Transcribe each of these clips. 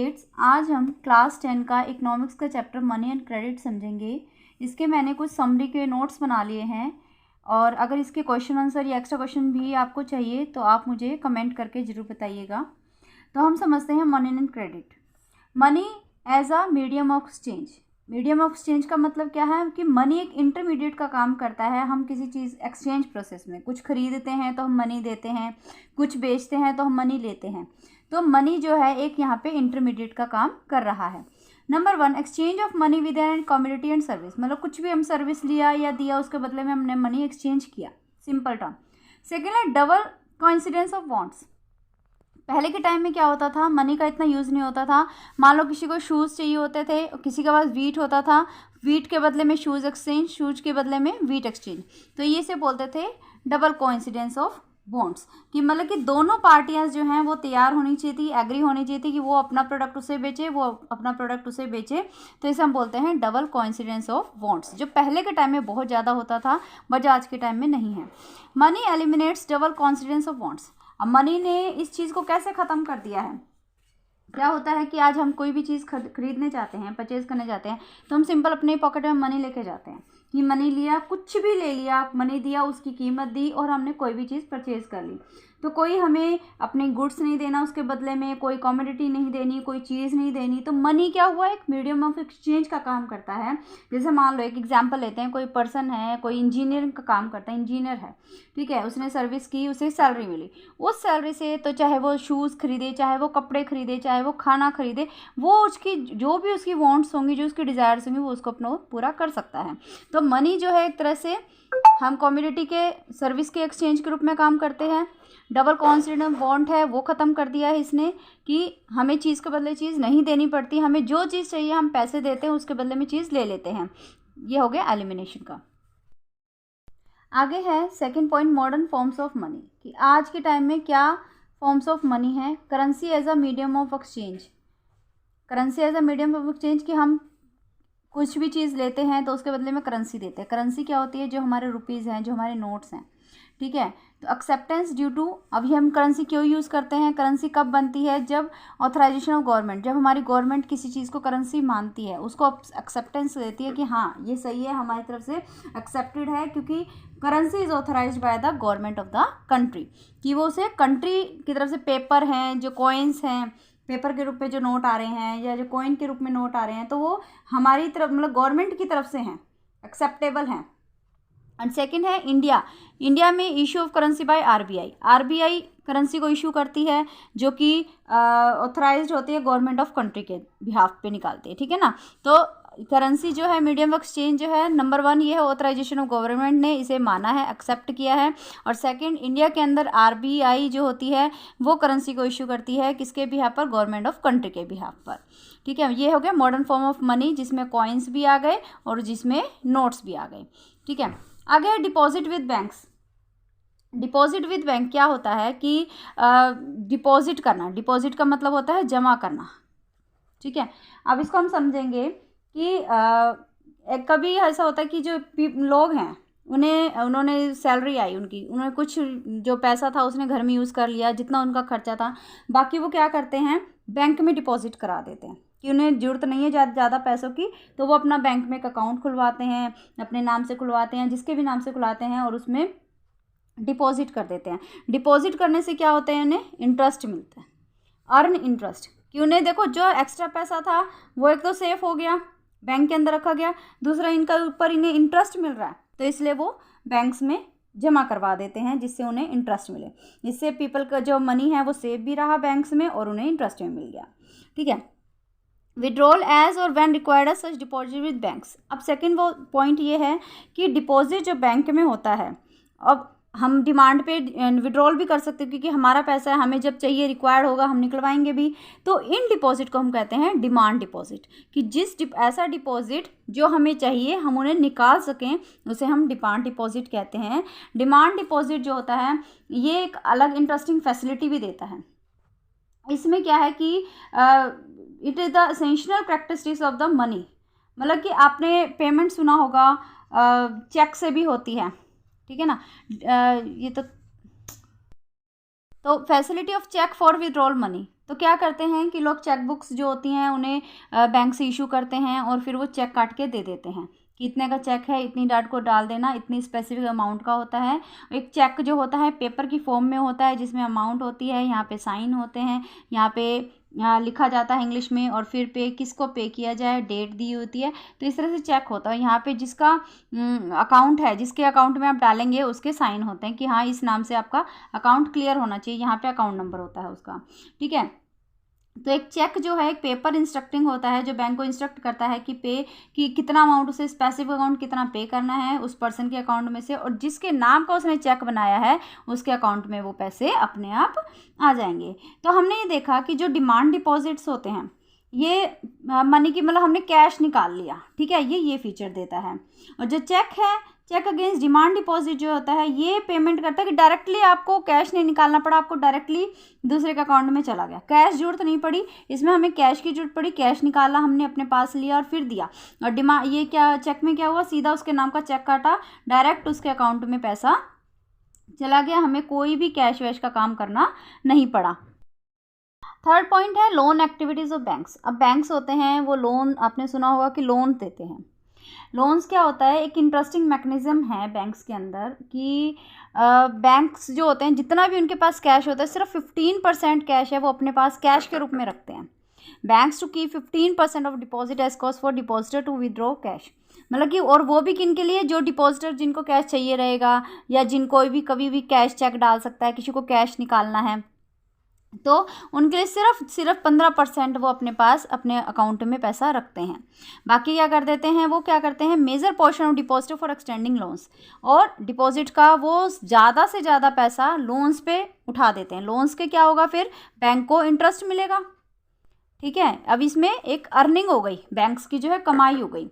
Kids, आज हम class 10 का इकोनॉमिक्स का चैप्टर मनी एंड क्रेडिट समझेंगे। इसके मैंने कुछ समरी के नोट्स बना लिए हैं और अगर इसके क्वेश्चन आंसर या एक्स्ट्रा क्वेश्चन भी आपको चाहिए तो आप मुझे कमेंट करके ज़रूर बताइएगा। तो हम समझते हैं money and credit. Money as a medium of exchange. Medium of exchange का मतलब क्या है कि मनी एक इंटरमीडिएट का काम करता है। हम किसी चीज़ एक्सचेंज प्रोसेस में कुछ खरीदते हैं तो हम मनी देते हैं, कुछ बेचते हैं तो हम मनी लेते हैं। तो मनी जो है एक यहाँ पे इंटरमीडिएट का काम कर रहा है। Number 1, exchange of money with an commodity and service. मतलब कुछ भी हम सर्विस लिया या दिया उसके बदले में हमने मनी एक्सचेंज किया, सिंपल टर्म। सेकेंड है डबल कोइंसिडेंस ऑफ बॉन्ड्स। पहले के टाइम में क्या होता था, मनी का इतना यूज़ नहीं होता था। मान लो किसी को शूज़ चाहिए होते थे, किसी के पास वीट होता था, वीट के बदले में शूज़ एक्सचेंज, शूज़ के बदले में वीट एक्सचेंज। तो ये से बोलते थे डबल कोइंसिडेंस ऑफ बॉन्ड्स, कि मतलब कि दोनों पार्टियां जो हैं वो तैयार होनी चाहिए थी, एग्री होनी चाहिए थी कि वो अपना प्रोडक्ट उसे बेचे, वो अपना प्रोडक्ट उसे बेचे। तो इसे हम बोलते हैं डबल कोइंसिडेंस ऑफ बॉन्ड्स, जो पहले के टाइम में बहुत ज़्यादा होता था बट आज के टाइम में नहीं है। Money eliminates double coincidence of bonds. अब मनी ने इस चीज़ को कैसे ख़त्म कर दिया है। क्या होता है कि आज हम कोई भी चीज़ खरीदने चाहते हैं, परचेज़ करने जाते हैं, तो हम सिंपल अपने पॉकेट में मनी लेके जाते हैं कि मनी लिया, कुछ भी ले लिया, मनी दिया, उसकी कीमत दी और हमने कोई भी चीज़ परचेज़ कर ली। तो कोई हमें अपने गुड्स नहीं देना, उसके बदले में कोई कमोडिटी नहीं देनी, कोई चीज़ नहीं देनी। तो मनी क्या हुआ, एक मीडियम ऑफ एक्सचेंज का काम करता है। जैसे मान लो एक एग्जांपल लेते हैं, कोई पर्सन है, कोई इंजीनियरिंग का काम करता है, इंजीनियर है, ठीक है, उसने सर्विस की, उसे सैलरी मिली। उस सैलरी से तो चाहे वो शूज़ खरीदे, चाहे वो कपड़े खरीदे, चाहे वो खाना खरीदे, वो उसकी जो भी उसकी वांट्स होंगी, जो उसकी डिज़ायर्स होंगी, वो उसको अपना पूरा कर सकता है। तो मनी जो है एक तरह से हम कम्युनिटी के सर्विस के एक्सचेंज के रूप में काम करते हैं। डबल कोइंसिडेंस बॉन्ड है वो ख़त्म कर दिया है इसने, कि हमें चीज़ के बदले चीज़ नहीं देनी पड़ती, हमें जो चीज़ चाहिए हम पैसे देते हैं, उसके बदले में चीज़ ले लेते हैं। ये हो गया एलिमिनेशन का। आगे है second point, modern forms of money, कि आज के टाइम में क्या फॉर्म्स ऑफ मनी है। Currency as a medium of exchange. Currency as a medium of exchange, कि हम कुछ भी चीज़ लेते हैं तो उसके बदले में करेंसी देते हैं। करेंसी क्या होती है, जो हमारे रुपीज़ हैं, जो हमारे नोट्स हैं, ठीक है। तो एक्सेप्टेंस ड्यू टू, अभी हम करेंसी क्यों यूज़ करते हैं, करेंसी कब बनती है, जब ऑथराइजेशन ऑफ गवर्नमेंट, जब हमारी गवर्नमेंट किसी चीज़ को करेंसी मानती है, उसको एक्सेप्टेंस देती है कि हाँ ये सही है, हमारी तरफ से एक्सेप्टेड है, क्योंकि currency is authorise by the government of the country, कि वो उसे कंट्री की तरफ से पेपर हैं, जो कॉइन्स हैं, पेपर के रूप में जो नोट आ रहे हैं या जो कॉइन के रूप में नोट आ रहे हैं, तो वो हमारी तरफ मतलब गवर्नमेंट की तरफ से हैं, एक्सेप्टेबल हैं। एंड सेकंड है इंडिया। इंडिया में issue of currency by RBI. RBI currency को इशू करती है, जो कि ऑथराइज्ड होती है गवर्नमेंट ऑफ कंट्री के बिहाफ पे निकालती है, ठीक है ना। तो करेंसी जो है मीडियम ऑफ एक्सचेंज जो है, नंबर 1 ये है ऑथराइजेशन ऑफ गवर्नमेंट ने इसे माना है, एक्सेप्ट किया है। और सेकंड, इंडिया के अंदर आरबीआई जो होती है वो करेंसी को इशू करती है, किसके बिहाफ पर, गवर्नमेंट ऑफ कंट्री के बिहाफ पर, ठीक है। ये हो गया मॉडर्न फॉर्म ऑफ मनी, जिसमें कॉइन्स भी आ गए और जिसमें नोट्स भी आ गए, ठीक है। आगे है deposit with banks. Deposit with bank क्या होता है कि डिपॉजिट करना, डिपॉजिट का मतलब होता है जमा करना, ठीक है। अब इसको हम समझेंगे कि कभी ऐसा होता है कि जो लोग हैं उन्होंने सैलरी आई उनकी, उन्होंने कुछ जो पैसा था उसने घर में यूज़ कर लिया, जितना उनका खर्चा था, बाकी वो क्या करते हैं, बैंक में डिपॉजिट करा देते हैं, कि उन्हें ज़रूरत नहीं है ज़्यादा पैसों की, तो वो अपना बैंक में एक अकाउंट खुलवाते हैं, अपने नाम से खुलवाते हैं, जिसके भी नाम से खुलवाते हैं, और उसमें डिपॉजिट कर देते हैं। डिपॉजिट करने से क्या होता है, उन्हें इंटरेस्ट मिलता है, अर्न इंटरेस्ट, कि उन्हें देखो जो एक्स्ट्रा पैसा था वो एक तो सेफ हो गया, बैंक के अंदर रखा गया, दूसरा इनका ऊपर इन्हें इंटरेस्ट मिल रहा है, तो इसलिए वो बैंक्स में जमा करवा देते हैं, जिससे उन्हें इंटरेस्ट मिले। इससे पीपल का जो मनी है वो सेफ भी रहा बैंक्स में और उन्हें इंटरेस्ट में मिल गया, ठीक है। विड्रॉल एज और when required as such deposit with banks. अब सेकंड वो पॉइंट ये है कि डिपॉजिट जो बैंक में होता है, अब हम डिमांड पे विड्रॉल भी कर सकते हैं, क्योंकि हमारा पैसा है, हमें जब चाहिए रिक्वायर्ड होगा हम निकलवाएंगे भी। तो इन डिपॉजिट को हम कहते हैं डिमांड डिपॉजिट, कि ऐसा डिपॉजिट जो हमें चाहिए हम उन्हें निकाल सकें, उसे हम डिमांड डिपॉजिट कहते हैं। डिमांड डिपॉजिट जो होता है ये एक अलग इंटरेस्टिंग फैसिलिटी भी देता है। इसमें क्या है कि it is the essential characteristics of the money, मतलब कि आपने पेमेंट सुना होगा, चेक से भी होती है, ठीक है ना। ये तो facility of cheque for withdrawal money, तो क्या करते हैं कि लोग चेक बुक्स जो होती हैं उन्हें बैंक से इशू करते हैं और फिर वो चेक काट के दे देते हैं कि इतने का चेक है, इतनी डाट को डाल देना, इतनी स्पेसिफिक अमाउंट का होता है। एक चेक जो होता है पेपर की फॉर्म में होता है जिसमें अमाउंट होती है, यहाँ पे साइन होते हैं, यहाँ पे लिखा जाता है इंग्लिश में, और फिर पे किसको पे किया जाए, डेट दी होती है। तो इस तरह से चेक होता है। यहाँ पे जिसका अकाउंट है, जिसके अकाउंट में आप डालेंगे उसके साइन होते हैं कि हाँ इस नाम से आपका अकाउंट क्लियर होना चाहिए, यहाँ पे अकाउंट नंबर होता है उसका, ठीक है। तो एक चेक जो है एक पेपर इंस्ट्रक्टिंग होता है जो बैंक को इंस्ट्रक्ट करता है कि पे कि कितना अमाउंट उसे स्पेसिफिक अकाउंट कितना पे करना है उस पर्सन के अकाउंट में से, और जिसके नाम का उसने चेक बनाया है उसके अकाउंट में वो पैसे अपने आप आ जाएंगे। तो हमने ये देखा कि जो डिमांड डिपॉजिट्स होते हैं ये मनी की मतलब हमने कैश निकाल लिया, ठीक है, ये फीचर देता है। और जो चेक है, चेक अगेंस्ट डिमांड डिपॉजिट जो होता है ये पेमेंट करता है कि डायरेक्टली आपको कैश नहीं निकालना पड़ा, आपको डायरेक्टली दूसरे के अकाउंट में चला गया, कैश जरूरत नहीं पड़ी, इसमें हमें कैश की जरूरत पड़ी, कैश निकाला हमने अपने पास लिया और फिर दिया। और डिमांड ये क्या चेक में क्या हुआ, सीधा उसके नाम का चेक काटा, डायरेक्ट उसके अकाउंट में पैसा चला गया, हमें कोई भी कैश वैश का काम करना नहीं पड़ा। थर्ड पॉइंट है लोन एक्टिविटीज़ ऑफ बैंक्स। अब बैंक्स होते हैं वो लोन, आपने सुना होगा कि लोन देते हैं। लोन्स क्या होता है, एक इंटरेस्टिंग मैकेनिज्म है बैंक्स के अंदर कि बैंक्स जो होते हैं जितना भी उनके पास कैश होता है सिर्फ 15% कैश है वो अपने पास कैश के रूप में रखते हैं। Banks to keep 15% of deposit as cost for depositor to withdraw cash, मतलब कि और वो भी किन के लिए, जो डिपॉजिटर जिनको कैश चाहिए रहेगा या जिनको भी कभी भी कैश चेक डाल सकता है, किसी को कैश निकालना है, तो उनके लिए सिर्फ 15% वो अपने पास अपने अकाउंट में पैसा रखते हैं। बाकी क्या कर देते हैं, वो क्या करते हैं major portion of deposit for extending loans, और डिपॉजिट का वो ज़्यादा से ज़्यादा पैसा लोन्स पे उठा देते हैं। लोन्स के क्या होगा, फिर बैंक को इंटरेस्ट मिलेगा, ठीक है। अब इसमें एक अर्निंग हो गई, बैंक्स की जो है कमाई हो गई,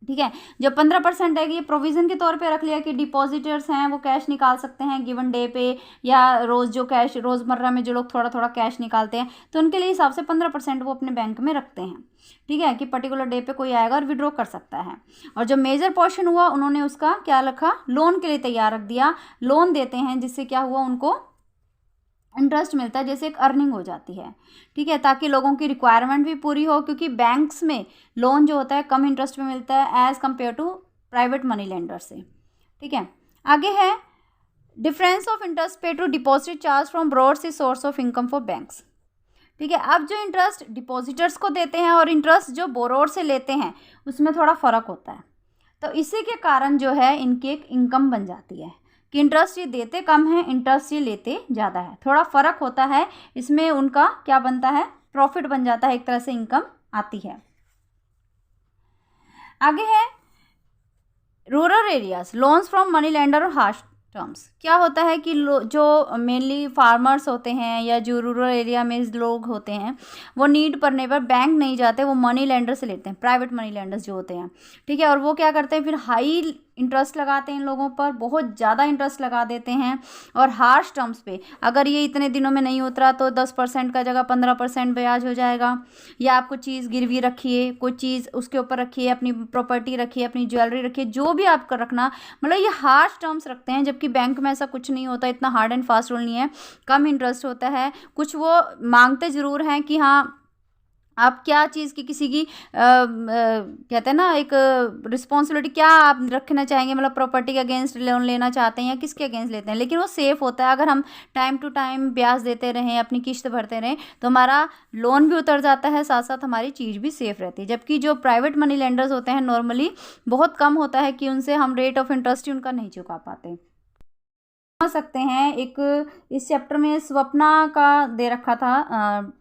ठीक है। जो 15% है ये प्रोविज़न के तौर पे रख लिया कि डिपॉजिटर्स हैं वो कैश निकाल सकते हैं गिवन डे पे, या रोज़ जो कैश रोज़मर्रा में जो लोग थोड़ा थोड़ा कैश निकालते हैं तो उनके लिए हिसाब से 15% वो अपने बैंक में रखते हैं, ठीक है, कि पर्टिकुलर डे पे कोई आएगा और विड्रॉ कर सकता है। और जो मेजर पोर्शन हुआ उन्होंने उसका क्या रखा, लोन के लिए तैयार रख दिया। लोन देते हैं जिससे क्या हुआ, उनको इंटरेस्ट मिलता है, जैसे एक अर्निंग हो जाती है, ठीक है, ताकि लोगों की रिक्वायरमेंट भी पूरी हो, क्योंकि बैंक्स में लोन जो होता है कम इंटरेस्ट में मिलता है as compare to private money lender से, ठीक है। आगे है difference of interest pay to deposit charge from borrowers source of income for banks, ठीक है। अब जो इंटरेस्ट डिपॉजिटर्स को देते हैं और इंटरेस्ट जो बोरोर से लेते हैं उसमें थोड़ा फ़र्क होता है, तो इसी के कारण जो है इनकी एक इनकम बन जाती है कि इंटरेस्ट ये देते कम है, इंटरेस्ट ये लेते ज़्यादा है, थोड़ा फ़र्क होता है इसमें, उनका क्या बनता है, प्रॉफिट बन जाता है, एक तरह से इनकम आती है। आगे है rural areas loans from money lender और हार्श टर्म्स। क्या होता है कि जो मेनली फार्मर्स होते हैं या जो रूरल एरिया में लोग होते हैं वो नीड पड़ने पर बैंक नहीं जाते, वो मनी लेंडर से लेते हैं, प्राइवेट मनी लेंडर्स जो होते हैं, ठीक है। और वो क्या करते हैं, फिर हाई इंटरेस्ट लगाते हैं इन लोगों पर, बहुत ज़्यादा इंटरेस्ट लगा देते हैं, और हार्श टर्म्स पे अगर ये इतने दिनों में नहीं उतरा तो 10% का जगह 15% ब्याज हो जाएगा, या आपको चीज़ गिरवी रखिए, कोई चीज़ उसके ऊपर रखिए, अपनी प्रॉपर्टी रखिए, अपनी ज्वेलरी रखिए, जो भी आपका रखना, मतलब ये हार्श टर्म्स रखते हैं। जबकि बैंक में ऐसा कुछ नहीं होता, इतना हार्ड एंड फास्ट रूल नहीं है, कम इंटरेस्ट होता है। कुछ वो मांगते ज़रूर हैं कि हाँ आप क्या चीज़ की किसी की कहते हैं ना एक रिस्पॉन्सिबिलिटी क्या आप रखना चाहेंगे, मतलब प्रॉपर्टी के अगेंस्ट लोन लेना चाहते हैं या किसके अगेंस्ट लेते हैं, लेकिन वो सेफ़ होता है। अगर हम टाइम टू टाइम ब्याज देते रहें, अपनी किश्त भरते रहें, तो हमारा लोन भी उतर जाता है, साथ साथ हमारी चीज़ भी सेफ़ रहती है। जबकि जो प्राइवेट मनी लेंडर्स होते हैं नॉर्मली बहुत कम होता है कि उनसे हम रेट ऑफ इंटरेस्ट ही उनका नहीं चुका पाते। सकते हैं एक इस चैप्टर में स्वप्ना का दे रखा था।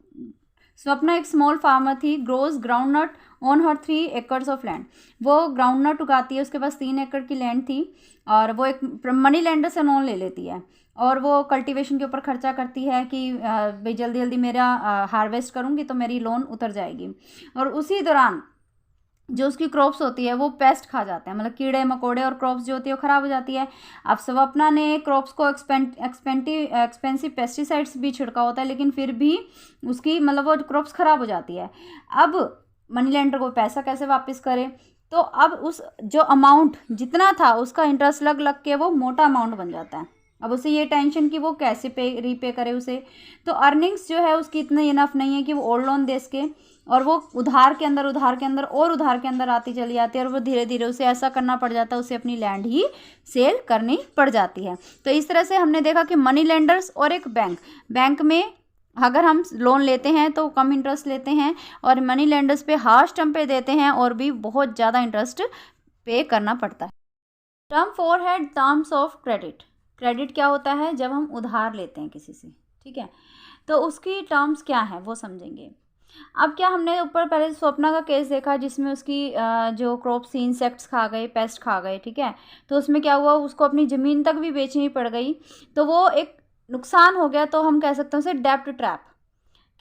स्वप्ना एक स्मॉल फार्मर थी, grows groundnut on her 3 acres of land. वो ग्राउंड नट उगाती है, उसके पास 3 एकड़ की लैंड थी, और वो एक मनी लेंडर से लोन ले लेती है, और वो कल्टीवेशन के ऊपर खर्चा करती है कि भाई जल्दी जल्दी मेरा हार्वेस्ट करूँगी तो मेरी लोन उतर जाएगी। और उसी दौरान जो उसकी क्रॉप्स होती है वो पेस्ट खा जाते हैं, मतलब कीड़े मकोड़े, और क्रॉप्स जो होती है वो ख़राब हो जाती है। अब स्वप्ना ने क्रॉप्स को एक्सपेंसिव पेस्टिसाइड्स भी छिड़का होता है, लेकिन फिर भी उसकी मतलब वो क्रॉप्स ख़राब हो जाती है। अब मनी लेंडर को पैसा कैसे वापस करे, तो अब उस जो अमाउंट जितना था उसका इंटरेस्ट लग लग के वो मोटा अमाउंट बन जाता है, अब उसे ये टेंशन कि वो कैसे रीपे करे उसे। तो अर्निंग्स जो है उसकी इतनी इनफ नहीं है कि वो ओल्ड लोन दे सके, और वो उधार के अंदर और उधार के अंदर आती चली जाती है, और वो धीरे धीरे उसे ऐसा करना पड़ जाता है, उसे अपनी लैंड ही सेल करनी पड़ जाती है। तो इस तरह से हमने देखा कि मनी लेंडर्स और एक बैंक में अगर हम लोन लेते हैं तो कम इंटरेस्ट लेते हैं, और मनी लेंडर्स पे हार्श टर्म पे देते हैं और भी बहुत ज़्यादा इंटरेस्ट पे करना पड़ता है। टर्म 4 है टर्म्स ऑफ क्रेडिट। क्रेडिट क्या होता है? जब हम उधार लेते हैं किसी से, ठीक है, तो उसकी टर्म्स क्या है वो समझेंगे। अब क्या, हमने ऊपर पहले स्वप्ना का केस देखा जिसमें उसकी जो क्रॉप्स इंसेक्ट्स खा गए, पेस्ट खा गए, ठीक है, तो उसमें क्या हुआ, उसको अपनी ज़मीन तक भी बेचनी पड़ गई, तो वो एक नुकसान हो गया। तो हम कह सकते हैं उसे डेब्ट ट्रैप,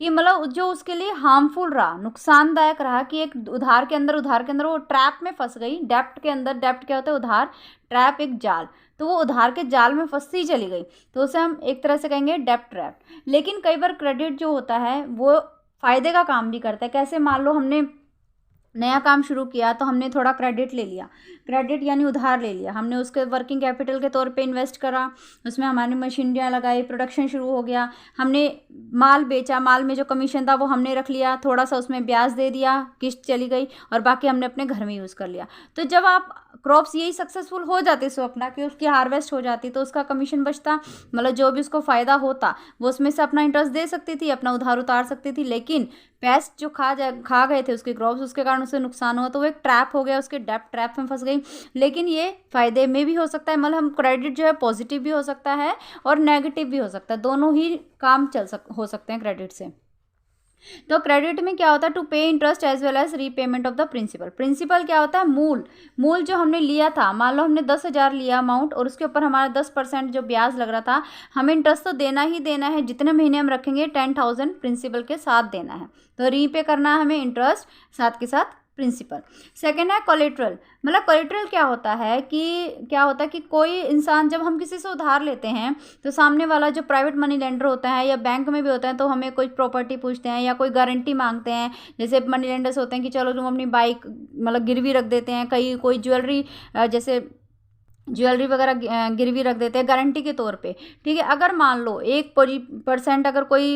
कि मतलब जो उसके लिए हार्मफुल रहा, नुकसानदायक रहा, कि एक उधार के अंदर वो ट्रैप में फंस गई। डेब्ट के अंदर, डेब्ट क्या होता है? उधार, ट्रैप एक जाल, तो वो उधार के जाल में फंसती चली गई, तो उसे हम एक तरह से कहेंगे डेब्ट ट्रैप। लेकिन कई बार क्रेडिट जो होता है वो फ़ायदे का काम भी करता है। कैसे? मान लो हमने नया काम शुरू किया तो हमने थोड़ा क्रेडिट ले लिया, क्रेडिट यानी उधार ले लिया, हमने उसके वर्किंग कैपिटल के तौर पे इन्वेस्ट करा, उसमें हमारी मशीनरियाँ लगाई, प्रोडक्शन शुरू हो गया, हमने माल बेचा, माल में जो कमीशन था वो हमने रख लिया, थोड़ा सा उसमें ब्याज दे दिया, किस्त चली गई, और बाकी हमने अपने घर में यूज़ कर लिया। तो जब आप क्रॉप्स यही सक्सेसफुल हो जाती स्वप्ना कि उसकी हार्वेस्ट हो जाती, तो उसका कमीशन बचता, मतलब जो भी उसको फ़ायदा होता वो उसमें से अपना इंटरेस्ट दे सकती थी, अपना उधार उतार सकती थी। लेकिन पेस्ट जो खा गए थे उसके क्रॉप्स, उसके कारण उसे नुकसान हुआ, तो वो एक ट्रैप हो गया, उसके डेब्ट ट्रैप में फंस गई। लेकिन ये फ़ायदे में भी हो सकता है, मतलब हम क्रेडिट जो है पॉजिटिव भी हो सकता है और नेगेटिव भी हो सकता है, दोनों ही काम हो सकते हैं क्रेडिट से। तो क्रेडिट में क्या होता है? To pay interest as well as repayment of the principal. Principal क्या होता है? मूल जो हमने लिया था, मान लो हमने 10,000 लिया अमाउंट, और उसके ऊपर हमारा 10% जो ब्याज लग रहा था, हमें इंटरेस्ट तो देना ही देना है, जितने महीने हम रखेंगे 10,000 प्रिंसिपल के साथ देना है, तो रीपे करना है हमें इंटरेस्ट साथ के साथ प्रिंसिपल। सेकेंड है कोलेट्रल। मतलब कोलेट्रल क्या होता है कि कोई इंसान, जब हम किसी से उधार लेते हैं तो सामने वाला जो प्राइवेट मनी लेंडर होता है या बैंक में भी होता है, तो हमें कोई प्रॉपर्टी पूछते हैं या कोई गारंटी मांगते हैं। जैसे मनी लेंडर्स होते हैं कि चलो तुम अपनी बाइक मतलब गिरवी रख देते हैं, कोई ज्वेलरी, जैसे ज्वेलरी वगैरह गिरवी रख देते हैं गारंटी के तौर पे, ठीक है। अगर मान लो 1% अगर कोई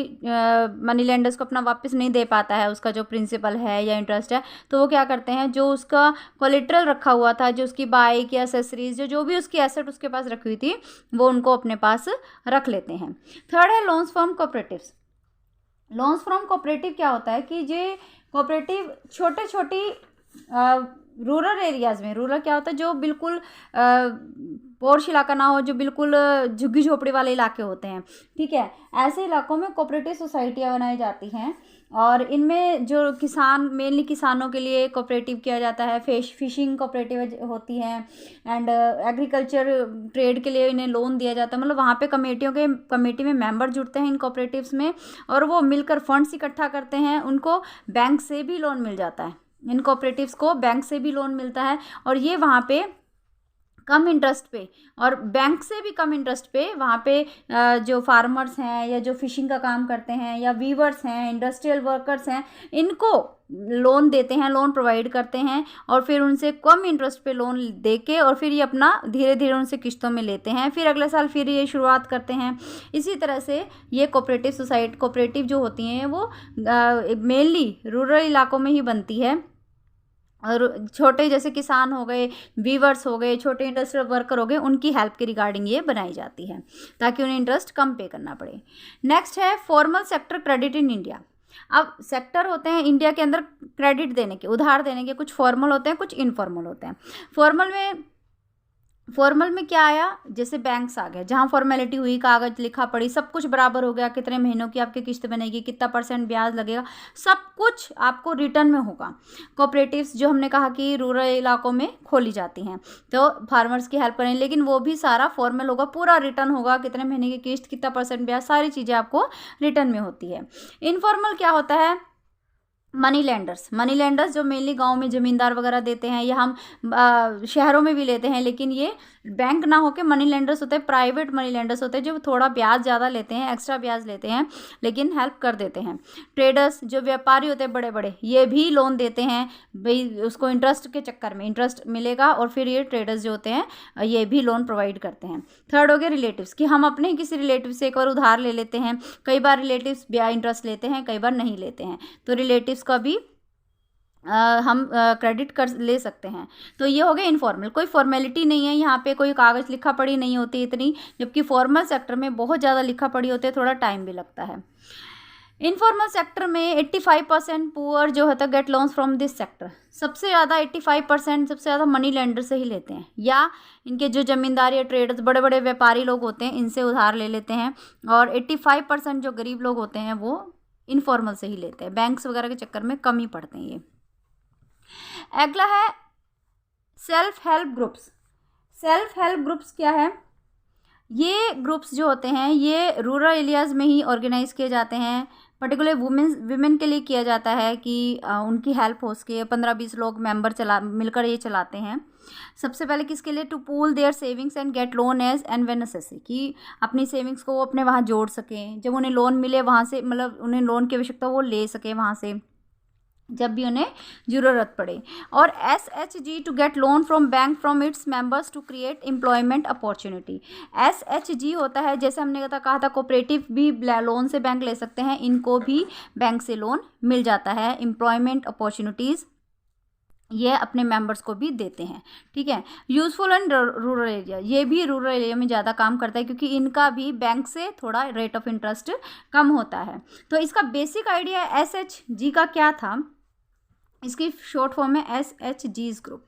मनी लेंडर्स को अपना वापस नहीं दे पाता है, उसका जो प्रिंसिपल है या इंटरेस्ट है, तो वो क्या करते हैं, जो उसका कोलेट्रल रखा हुआ था, जो उसकी बाइक या एसेसरीज, जो भी उसकी एसेट उसके पास रखी हुई थी, वो उनको अपने पास रख लेते हैं। थर्ड है loans from cooperatives. Loans from cooperative क्या होता है कि जो कोऑपरेटिव छोटी रूरल एरियाज़ में, रूरल क्या होता है, जो बिल्कुल पॉश इलाका ना हो, जो बिल्कुल झुग्गी झोपड़ी वाले इलाके होते हैं, ठीक है, ऐसे इलाकों में कोऑपरेटिव सोसाइटियाँ बनाई जाती हैं, और इनमें जो मेनली किसानों के लिए कोऑपरेटिव किया जाता है, फिशिंग कोऑपरेटिव होती है, एंड एग्रीकल्चर ट्रेड के लिए इन्हें लोन दिया जाता है। मतलब वहाँ पे कमेटी में मेंबर जुड़ते हैं इन कोऑपरेटिव्स में, और वो मिलकर फंड्स इकट्ठा करते हैं, उनको बैंक से भी लोन मिल जाता है, इन कोऑपरेटिव्स को बैंक से भी लोन मिलता है, और ये वहाँ पे कम इंटरेस्ट पे, और बैंक से भी कम इंटरेस्ट पे वहाँ पे जो फार्मर्स हैं या जो फिशिंग का काम करते हैं या वीवर्स हैं, इंडस्ट्रियल वर्कर्स हैं, इनको लोन देते हैं, लोन प्रोवाइड करते हैं, और फिर उनसे कम इंटरेस्ट पे लोन देके, और फिर ये अपना धीरे धीरे उनसे किस्तों में लेते हैं, फिर अगले साल फिर ये शुरुआत करते हैं। इसी तरह से ये कोऑपरेटिव जो होती हैं वो मेनली रूरल इलाकों में ही बनती है, और छोटे जैसे किसान हो गए, वीवर्स हो गए, छोटे इंडस्ट्रियल वर्कर हो गए, उनकी हेल्प के रिगार्डिंग ये बनाई जाती है, ताकि उन्हें इंटरेस्ट कम पे करना पड़े। नेक्स्ट है formal sector credit in India. अब सेक्टर होते हैं इंडिया के अंदर क्रेडिट देने के, उधार देने के, कुछ फॉर्मल होते हैं, कुछ इनफॉर्मल होते हैं। फॉर्मल में क्या आया, जैसे बैंक्स आ गए, जहाँ फॉर्मेलिटी हुई, कागज लिखा पड़ी, सब कुछ बराबर हो गया, कितने महीनों की आपकी किस्त बनेगी, कितना % ब्याज लगेगा, सब कुछ आपको रिटर्न में होगा। कोऑपरेटिव्स जो हमने कहा कि रूरल इलाकों में खोली जाती हैं, तो फार्मर्स की हेल्प करें, लेकिन वो भी सारा फॉर्मल होगा, पूरा रिटर्न होगा, कितने महीने की किस्त, कितना % ब्याज, सारी चीज़ें आपको रिटर्न में होती है। इनफॉर्मल क्या होता है मनी लेंडर्स जो मेनली गांव में ज़मींदार वगैरह देते हैं, या हम शहरों में भी लेते हैं, लेकिन ये बैंक ना होके मनी लेंडर्स होते हैं, प्राइवेट मनी लेंडर्स होते हैं, जो थोड़ा ब्याज ज़्यादा लेते हैं, एक्स्ट्रा ब्याज लेते हैं, लेकिन हेल्प कर देते हैं। ट्रेडर्स जो व्यापारी होते हैं बड़े बड़े, ये भी लोन देते हैं भाई, उसको इंटरेस्ट के चक्कर में इंटरेस्ट मिलेगा, और फिर ये ट्रेडर्स जो होते हैं ये भी लोन प्रोवाइड करते हैं। थर्ड हो गया रिलेटिव्स, कि हम अपने किसी रिलेटिव से एक बार उधार ले लेते हैं, कई बार रिलेटिव्स ब्याज इंटरेस्ट लेते हैं, कई बार नहीं लेते हैं, तो रिलेटिव्स का भी हम क्रेडिट कर ले सकते हैं। तो ये हो गया इनफॉर्मल, कोई फॉर्मेलिटी नहीं है यहाँ पे, कोई कागज़ लिखा पढ़ी नहीं होती इतनी, जबकि फॉर्मल सेक्टर में बहुत ज़्यादा लिखा पढ़ी होती है, थोड़ा टाइम भी लगता है। इनफॉर्मल सेक्टर में 85% पुअर जो होता है gate loans from this sector, सबसे ज़्यादा 85% सबसे ज़्यादा मनी लेंडर से ही लेते हैं, या इनके जो ज़मींदार या ट्रेडर्स बड़े बड़े व्यापारी लोग होते हैं इनसे उधार ले लेते हैं, और 85% जो गरीब लोग होते हैं वो इनफॉर्मल से ही लेते हैं, बैंक्स वगैरह के चक्कर में कम ही पड़ते हैं ये। अगला है self help groups. Self help groups क्या है? ये ग्रुप्स जो होते हैं ये रूरल एरियाज़ में ही ऑर्गेनाइज किए जाते हैं, पर्टिकुलर वुमेन के लिए किया जाता है कि उनकी हेल्प हो सके। 15-20 लोग मेंबर मिलकर ये चलाते हैं। सबसे पहले किसके लिए? To pool their savings and get loan as and when necessary, कि अपनी सेविंग्स को वो अपने वहाँ जोड़ सकें, जब उन्हें लोन मिले वहाँ से, मतलब उन्हें लोन की आवश्यकता वो ले सकें वहाँ से जब भी उन्हें ज़रूरत पड़े। और SHG to get loan from bank from its members to create employment opportunity. SHG होता है, जैसे हमने कहा था कोऑपरेटिव भी लोन से बैंक ले सकते हैं, इनको भी बैंक से लोन मिल जाता है, एम्प्लॉयमेंट अपॉर्चुनिटीज़ ये अपने मेंबर्स को भी देते हैं। ठीक है। यूज़फुल इन रूरल एरिया, ये भी रूरल एरिया में ज़्यादा काम करता है, क्योंकि इनका भी बैंक से थोड़ा रेट ऑफ इंटरेस्ट कम होता है। तो इसका बेसिक आइडिया SHG का क्या था, इसकी शॉर्ट फॉर्म है SHG's ग्रुप।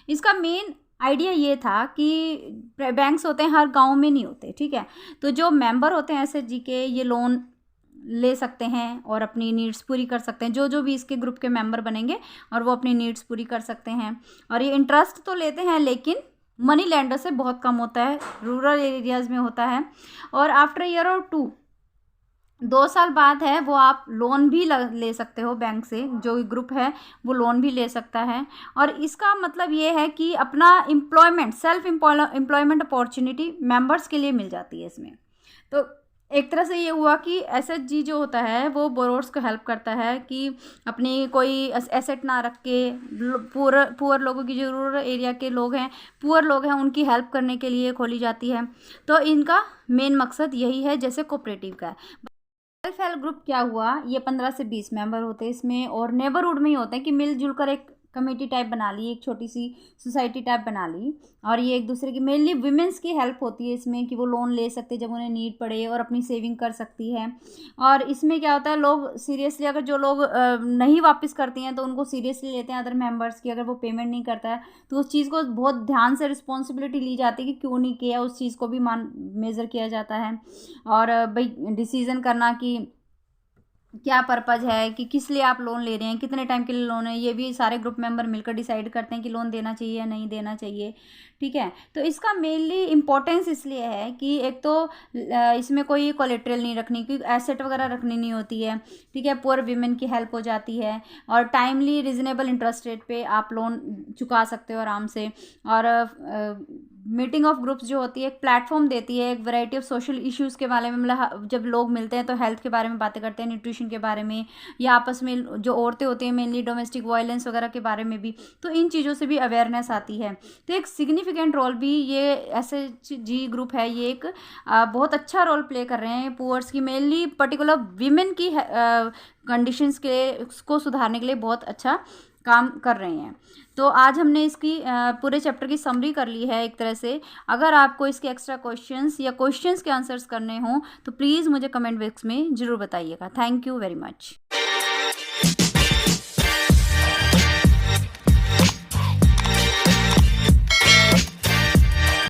इसका मेन आइडिया ये था कि बैंक्स होते हैं हर गांव में नहीं होते, ठीक है, तो जो मेंबर होते हैं SHG के ये लोन ले सकते हैं और अपनी नीड्स पूरी कर सकते हैं, जो भी इसके ग्रुप के मेंबर बनेंगे और वो अपनी नीड्स पूरी कर सकते हैं। और ये इंटरेस्ट तो लेते हैं लेकिन मनी लेंडर से बहुत कम होता है, रूरल एरियाज़ में होता है। और आफ्टर ईयर और 2 साल बाद है वो आप लोन भी ले सकते हो बैंक से, जो ग्रुप है वो लोन भी ले सकता है। और इसका मतलब ये है कि अपना employment, self employment opportunity members के लिए मिल जाती है इसमें। तो एक तरह से ये हुआ कि SHG जो होता है वो बोरोर्स को हेल्प करता है कि अपनी कोई एसेट ना रख के, पुअर लोगों की, जो रूरल एरिया के लोग हैं, पुअर लोग हैं, उनकी हेल्प करने के लिए खोली जाती है। तो इनका मेन मकसद यही है, जैसे कोऑपरेटिव का है। सेल्फ हेल्प ग्रुप क्या हुआ, ये 15 से 20 मेंबर होते हैं इसमें, और नेबरहुड में ही होते हैं कि मिलजुल कर एक कमेटी टाइप बना ली, एक छोटी सी सोसाइटी टाइप बना ली, और ये एक दूसरे की, मेनली वुमेन्स की हेल्प होती है इसमें कि वो लोन ले सकते हैं जब उन्हें नीड पड़े, और अपनी सेविंग कर सकती है। और इसमें क्या होता है, लोग सीरियसली, अगर जो लोग नहीं वापस करती हैं तो उनको सीरियसली लेते हैं अदर मेंबर्स की, अगर वो पेमेंट नहीं करता है तो उस चीज़ को बहुत ध्यान से रिस्पॉन्सिबिलिटी ली जाती है कि क्यों नहीं किया, उस चीज़ को भी मेज़र किया जाता है। और भाई डिसीज़न करना कि क्या पर्पज़ है, कि किस लिए आप लोन ले रहे हैं, कितने टाइम के लिए लोन है, ये भी सारे ग्रुप मेंबर मिलकर डिसाइड करते हैं कि लोन देना चाहिए या नहीं देना चाहिए। ठीक है। तो इसका मेनली इम्पोर्टेंस इसलिए है कि एक तो इसमें कोई कोलेट्रल नहीं रखनी, क्योंकि एसेट वगैरह रखनी नहीं होती है। ठीक है। पुअर वीमेन की हेल्प हो जाती है, और टाइमली रिजनेबल इंटरेस्ट रेट पे आप लोन चुका सकते हो आराम से। और मीटिंग ऑफ ग्रुप्स जो होती है एक प्लेटफॉर्म देती है, एक वैरायटी ऑफ सोशल इश्यूज़ के बारे में, मतलब जब लोग मिलते हैं तो हेल्थ के बारे में बातें करते हैं, न्यूट्रिशन के बारे में, या आपस में जो औरतें होती हैं मेनली डोमेस्टिक वायलेंस वगैरह के बारे में भी, तो इन चीज़ों से भी अवेयरनेस आती है। तो एक सिग्निफिकेंट रोल भी ये SHG ग्रुप है, ये एक बहुत अच्छा रोल प्ले कर रहे हैं पुअर्स की, मेनली पर्टिकुलर वीमेन की कंडीशंस के उसको सुधारने के लिए बहुत अच्छा काम कर रहे हैं। तो आज हमने इसकी पूरे चैप्टर की समरी कर ली है एक तरह से। अगर आपको इसके एक्स्ट्रा क्वेश्चंस या क्वेश्चंस के आंसर्स करने हों तो प्लीज़ मुझे कमेंट बॉक्स में ज़रूर बताइएगा। Thank you very much.